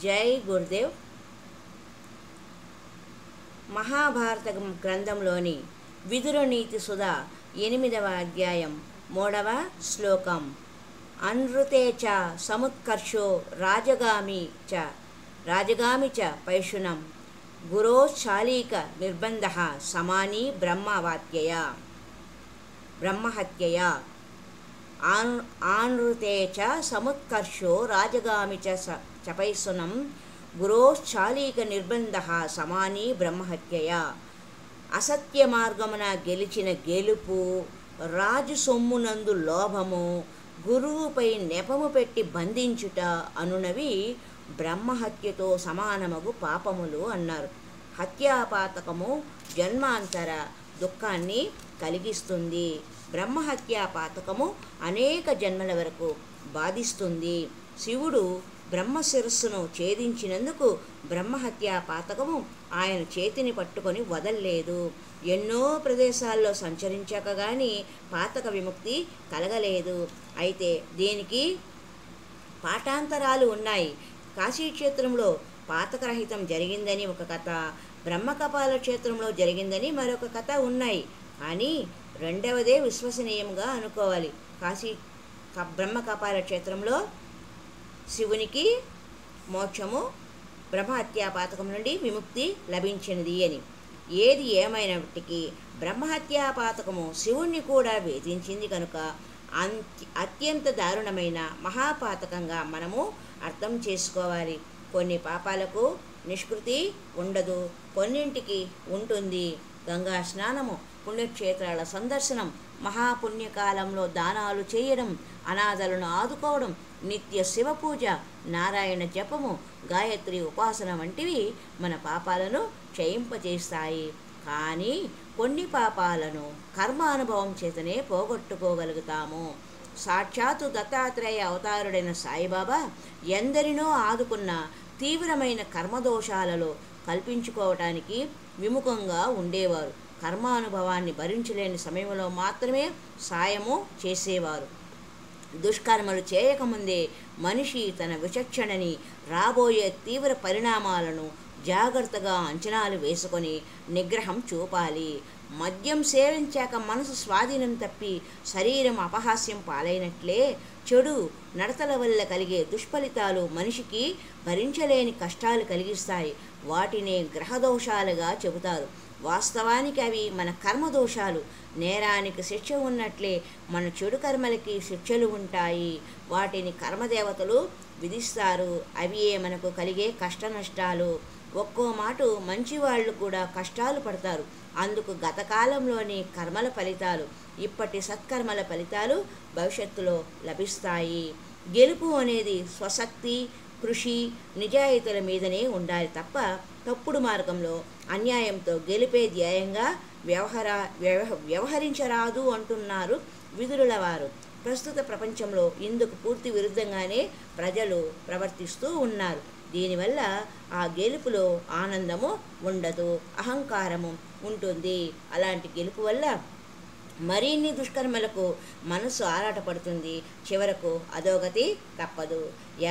జై గురుదేవ్. మహాభారత గ్రంథంలోని విదుర నీతి సుధ 8వ అధ్యాయం 3వ శ్లోకం. అనృతే చ సముత్కర్షో రాజగామి చ పైశునం గురోశ్చాలీక నిర్బంధః సమాని బ్రహ్మహత్యయా. ఆనృతే చ సముత్కర్షో రాజగామి చ పైశునం గురోశ్చాలీక నిర్బంధః సమాని బ్రహ్మహత్యయా. అసత్య మార్గమున గెలిచిన గెలుపు, రాజు సొమ్మునందు లోభము, గురువుపై నెపము పెట్టి బంధించుట అనునవి బ్రహ్మహత్యతో సమానమగు పాపములు అన్నారు. హత్యాపాతకము జన్మాంతర దుఃఖాన్ని కలిగిస్తుంది. బ్రహ్మహత్యాపాతకము అనేక జన్మల వరకు బాధిస్తుంది. శివుడు బ్రహ్మ శిరస్సును ఛేదించినందుకు బ్రహ్మహత్యాపాతకము ఆయన చేతిని పట్టుకొని వదల్లేదు. ఎన్నో ప్రదేశాల్లో సంచరించాక కానీ పాతక విముక్తి కలగలేదు. అయితే దీనికి పాఠాంతరాలు ఉన్నాయి. కాశీక్షేత్రంలో పాతకరహితం జరిగిందని ఒక కథ, బ్రహ్మకపాల క్షేత్రంలో జరిగిందని మరొక కథ ఉన్నాయి. కానీ రెండవదే విశ్వసనీయంగా అనుకోవాలి. బ్రహ్మకపాల క్షేత్రంలో శివునికి మోక్షము, బ్రహ్మహత్యాపాతకం నుండి విముక్తి లభించినది అని. ఏది ఏమైనప్పటికీ బ్రహ్మహత్యాపాతకము శివుణ్ణి కూడా వేధించింది కనుక అత్యంత దారుణమైన మహాపాతకంగా మనము అర్థం చేసుకోవాలి. కొన్ని పాపాలకు నిష్కృతి ఉండదు, కొన్నింటికి ఉంటుంది. గంగా స్నానము, పుణ్యక్షేత్రాల సందర్శనం, మహాపుణ్యకాలంలో దానాలు చేయడం, అనాథలను ఆదుకోవడం, నిత్య శివపూజ, నారాయణ జపము, గాయత్రి ఉపాసన వంటివి మన పాపాలను క్షయింపజేస్తాయి. కానీ కొన్ని పాపాలను కర్మానుభవం చేతనే పోగొట్టుకోగలుగుతాము. సాక్షాత్తు దత్తాత్రేయ అవతారుడైన సాయిబాబా ఎందరినో ఆదుకున్న తీవ్రమైన కర్మదోషాలలో కల్పించుకోవటానికి విముఖంగా ఉండేవారు. కర్మానుభవాన్ని భరించలేని సమయంలో మాత్రమే సాయము చేసేవారు. దుష్కర్మలు చేయకముందే మనిషి తన విచక్షణని, రాబోయే తీవ్ర పరిణామాలను జాగ్రత్తగా అంచనాలు వేసుకొని నిగ్రహం చూపాలి. మద్యం సేవించాక మనసు స్వాధీనం తప్పి శరీరం అపహాస్యం పాలైనట్లే చెడు నడతల వల్ల కలిగే దుష్ఫలితాలు మనిషికి భరించలేని కష్టాలు కలిగిస్తాయి. వాటినే గ్రహదోషాలుగా చెబుతారు. వాస్తవానికి అవి మన కర్మదోషాలు. నేరానికి శిక్ష ఉన్నట్లే మన చెడు కర్మలకి శిక్షలు ఉంటాయి. వాటిని కర్మదేవతలు విధిస్తారు. అవియే మనకు కలిగే కష్ట నష్టాలు. ఒక్కో మాట మంచివాళ్ళు కూడా కష్టాలు పడతారు. అందుకు గతకాలంలోని కర్మల ఫలితాలు, ఇప్పటి సత్కర్మల ఫలితాలు భవిష్యత్తులో లభిస్తాయి. గెలుపు అనేది స్వశక్తి, కృషి, నిజాయితీల మీదనే ఉండాలి తప్ప తప్పుడు మార్గంలో అన్యాయంతో గెలిపే ధ్యేయంగా వ్యవహరించరాదు అంటున్నారు విదురుల వారు. ప్రస్తుత ప్రపంచంలో ఇందుకు పూర్తి విరుద్ధంగానే ప్రజలు ప్రవర్తిస్తూ ఉన్నారు. దీనివల్ల ఆ గెలుపులో ఆనందము ఉండదు, అహంకారము ఉంటుంది. అలాంటి గెలుపు వల్ల మరిన్ని దుష్కర్మలకు మనసు ఆరాటపడుతుంది. చివరకు అధోగతి తప్పదు.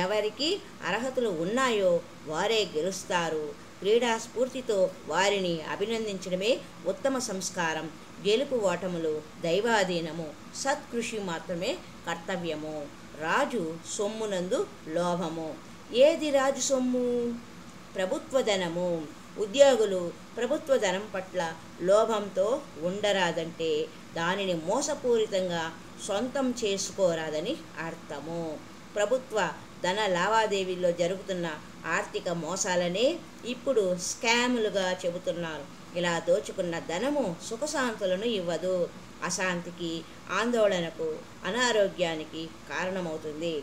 ఎవరికి అర్హతలు ఉన్నాయో వారే గెలుస్తారు. క్రీడా స్ఫూర్తితో వారిని అభినందించడమే ఉత్తమ సంస్కారం. గెలుపు ఓటములు దైవాధీనము, సత్కృషి మాత్రమే కర్తవ్యము. రాజు సొమ్మునందు లోభము. ఏది రాజు సొమ్ము? ప్రభుత్వధనము. ఉద్యోగులు ప్రభుత్వ ధనం పట్ల లోభంతో ఉండరాదంటే దానిని మోసపూరితంగా సొంతం చేసుకోరాదని అర్థము. ప్రభుత్వ ధన లావాదేవీల్లో జరుగుతున్న ఆర్థిక మోసాలనే ఇప్పుడు స్కాములుగా చెబుతున్నారు. ఇలా దోచుకున్న ధనము సుఖశాంతులను ఇవ్వదు. అశాంతికి, ఆందోళనకు, అనారోగ్యానికి కారణమవుతుంది.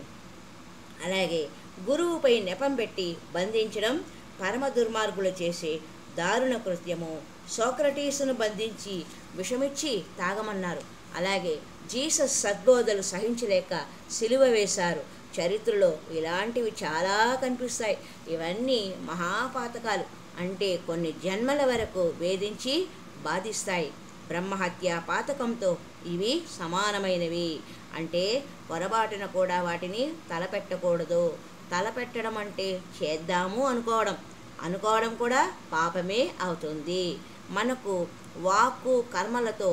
అలాగే గురువుపై నెపం పెట్టి బంధించడం పరమ దుర్మార్గులు చేసే దారుణ కృత్యము. సోక్రటీసును బంధించి విషమిచ్చి తాగమన్నారు. అలాగే జీసస్ సద్బోధలు సహించలేక సిలువ వేశారు. చరిత్రలో ఇలాంటివి చాలా కనిపిస్తాయి. ఇవన్నీ మహాపాతకాలు. అంటే కొన్ని జన్మల వరకు వేధించి బాధిస్తాయి. బ్రహ్మహత్య పాతకంతో ఇవి సమానమైనవి. అంటే పొరపాటున కూడా వాటిని తలపెట్టకూడదు. తలపెట్టడం అంటే చేద్దాము అనుకోవడం కూడా పాపమే అవుతుంది. మనకు వాక్కు కర్మలతో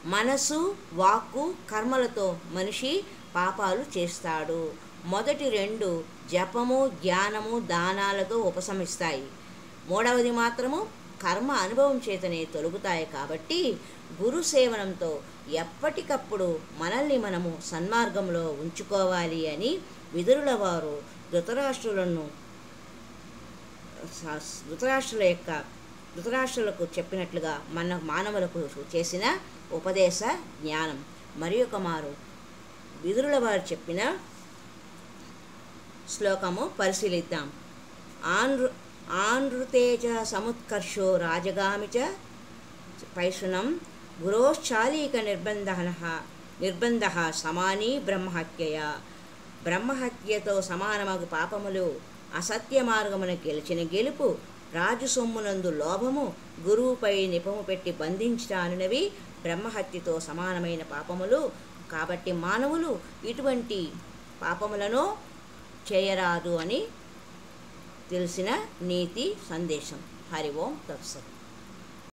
మనసు వాక్కు కర్మలతో మనిషి పాపాలు చేస్తాడు. మొదటి రెండు జపము జ్ఞానము దానాలతో ఉపశమిస్తాయి. మూడవది మాత్రము కర్మ అనుభవం చేతనే తొలగుతాయి. కాబట్టి గురు సేవనంతో ఎప్పటికప్పుడు మనల్ని మనము సన్మార్గంలో ఉంచుకోవాలి అని విదురుల వారు ధృతరాష్ట్రులకు చెప్పినట్లుగా మన మానవులకు చేసిన ఉపదేశ జ్ఞానం. మరి ఒక మారు విదురుల వారు చెప్పిన శ్లోకము పరిశీలిద్దాం. ఆనృతేజ సముత్కర్షో రాజగామి చ పైశునం గురోశ్చాలీక నిర్బంధ సమానీ బ్రహ్మహత్యయ. బ్రహ్మహత్యతో సమానమగు పాపములు అసత్య మార్గమున గెలిచిన గెలుపు, రాజు సొమ్మునందు లోభము, గురువుపై నిపము పెట్టి బంధించానునవి బ్రహ్మహత్యతో సమానమైన పాపములు. కాబట్టి మానవులు ఇటువంటి పాపములను చేయరాదు అని తెలిసిన నీతి సందేశం. హరి ఓం తత్సత్.